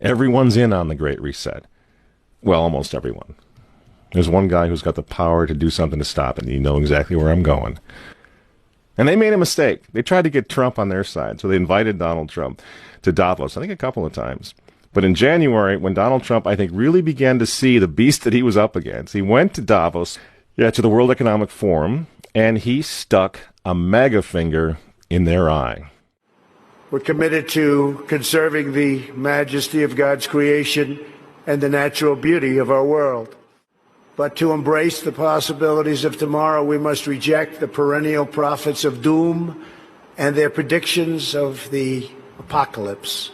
Everyone's in on the Great Reset. Well, almost everyone. There's one guy who's got the power to do something to stop it, and you know exactly where I'm going. And they made a mistake. They tried to get Trump on their side, so they invited Donald Trump to Davos, I think a couple of times. But in January, when Donald Trump, I think, really began to see the beast that he was up against, he went to Davos, to the World Economic Forum, and he stuck a mega finger in their eye. We're committed to conserving the majesty of God's creation and the natural beauty of our world. But to embrace the possibilities of tomorrow, we must reject the perennial prophets of doom and their predictions of the apocalypse.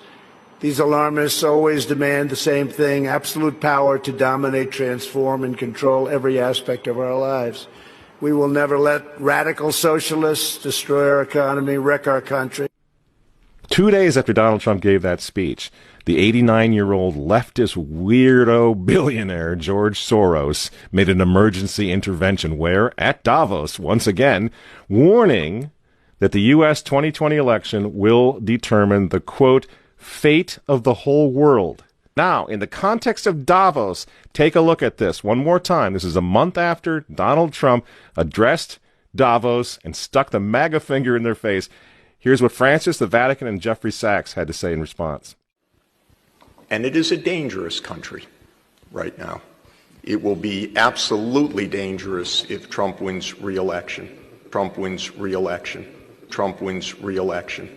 These alarmists always demand the same thing: absolute power to dominate, transform, and control every aspect of our lives. We will never let radical socialists destroy our economy, wreck our country. 2 days after Donald Trump gave that speech, the 89-year-old leftist weirdo billionaire George Soros made an emergency intervention where, at Davos, once again, warning that the U.S. 2020 election will determine the, quote, fate of the whole world. Now, in the context of Davos, take a look at this one more time. This is a month after Donald Trump addressed Davos and stuck the MAGA finger in their face. Here's what Francis, the Vatican, and Jeffrey Sachs had to say in response. And it is a dangerous country right now. It will be absolutely dangerous if Trump wins re-election. Trump wins re-election. Trump wins re-election.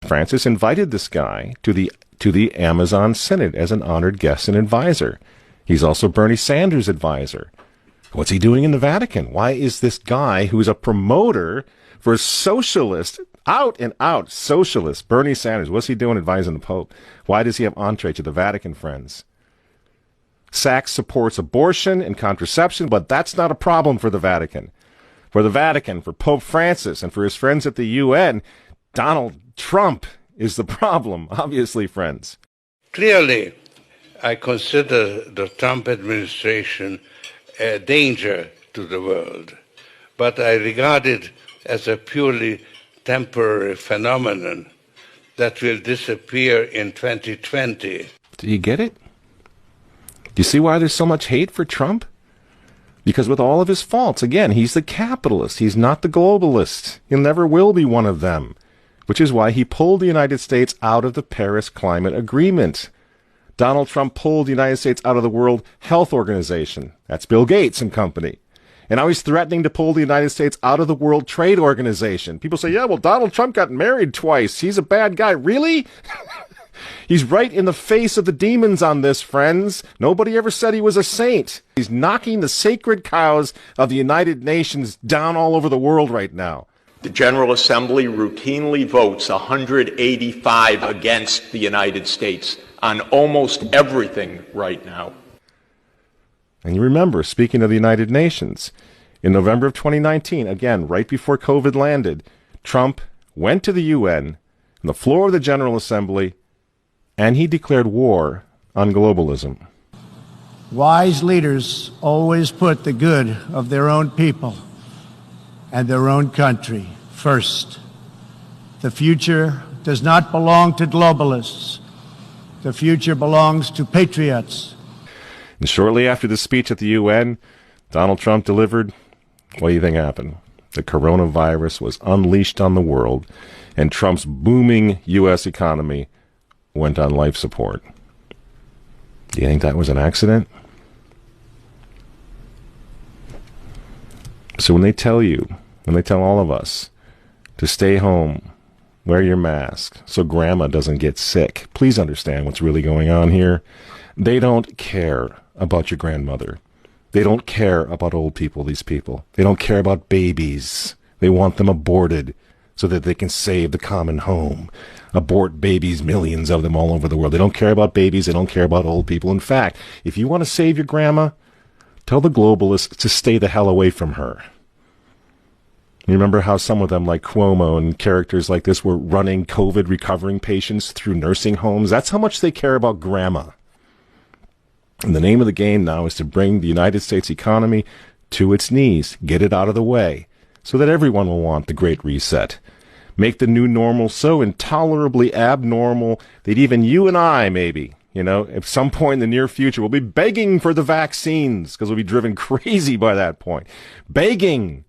Francis invited this guy to the Amazon Synod as an honored guest and advisor. He's also Bernie Sanders' advisor. What's he doing in the Vatican? Why is this guy who's a promoter for socialist, out and out socialist, Bernie Sanders, what's he doing advising the Pope? Why does he have entree to the Vatican, friends? Sachs supports abortion and contraception, but that's not a problem for the Vatican. For the Vatican, for Pope Francis, and for his friends at the UN, Donald Trump is the problem, obviously, friends. Clearly, I consider the Trump administration a danger to the world, but I regard it as a purely temporary phenomenon that will disappear in 2020. Do you get it? Do you see why there's so much hate for Trump? Because with all of his faults, again, he's the capitalist. He's not the globalist. He never will be one of them, which is why he pulled the United States out of the Paris Climate Agreement. Donald Trump pulled the United States out of the World Health Organization. That's Bill Gates and company. And now he's threatening to pull the United States out of the World Trade Organization. People say, yeah, well, Donald Trump got married twice. He's a bad guy. Really? He's right in the face of the demons on this, friends. Nobody ever said he was a saint. He's knocking the sacred cows of the United Nations down all over the world right now. The General Assembly routinely votes 185 against the United States on almost everything right now. And you remember, speaking of the United Nations, in November of 2019, again, right before COVID landed, Trump went to the UN, on the floor of the General Assembly, and he declared war on globalism. Wise leaders always put the good of their own people and their own country first. The future does not belong to globalists. The future belongs to patriots. And shortly after the speech at the UN, Donald Trump delivered, what do you think happened? The coronavirus was unleashed on the world, and Trump's booming U.S. economy went on life support. Do you think that was an accident? So when they tell all of us to stay home, wear your mask so grandma doesn't get sick, please understand what's really going on here. They don't care about your grandmother. They don't care about old people, these people. They don't care about babies. They want them aborted so that they can save the common home. Abort babies, millions of them all over the world. They don't care about babies. They don't care about old people. In fact, if you want to save your grandma, tell the globalists to stay the hell away from her. You remember how some of them, like Cuomo and characters like this, were running COVID recovering patients through nursing homes? That's how much they care about grandma. And the name of the game now is to bring the United States economy to its knees, get it out of the way, so that everyone will want the Great Reset. Make the new normal so intolerably abnormal that even you and I, maybe, at some point in the near future, will be begging for the vaccines because we'll be driven crazy by that point. Begging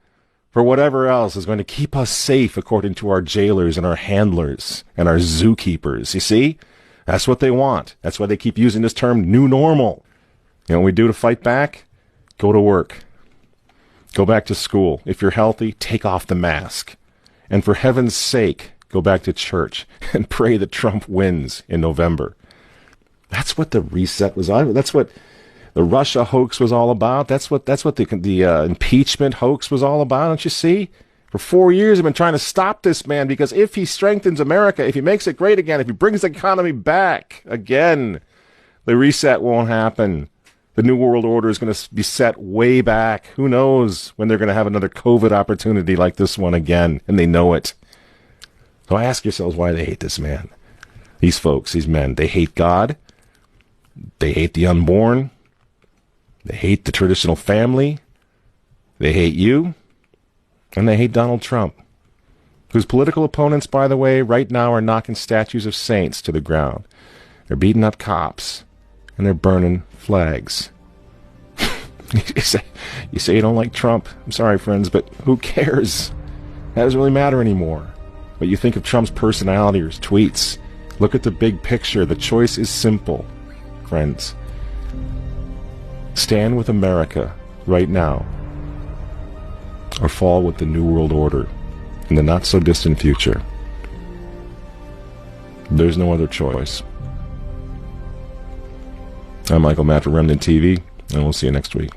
for whatever else is going to keep us safe according to our jailers and our handlers and our zookeepers. You see? That's what they want. That's why they keep using this term new normal. You know what we do to fight back? Go to work. Go back to school. If you're healthy, take off the mask. And for heaven's sake, go back to church and pray that Trump wins in November. That's what the reset was all about. That's what the Russia hoax was all about. That's what the impeachment hoax was all about. Don't you see? For 4 years, I've been trying to stop this man because if he strengthens America, if he makes it great again, if he brings the economy back again, the reset won't happen. The New World Order is going to be set way back. Who knows when they're going to have another COVID opportunity like this one again, and they know it. So ask yourselves why they hate this man. These folks, these men, they hate God. They hate the unborn. They hate the traditional family. They hate you. And they hate Donald Trump, whose political opponents, by the way, right now are knocking statues of saints to the ground. They're beating up cops, and they're burning flags. You say you don't like Trump. I'm sorry, friends, but who cares? That doesn't really matter anymore. What you think of Trump's personality or his tweets. Look at the big picture. The choice is simple, friends. Stand with America right now, or fall with the New World Order in the not-so-distant future. There's no other choice. I'm Michael Matt for Remnant TV, and we'll see you next week.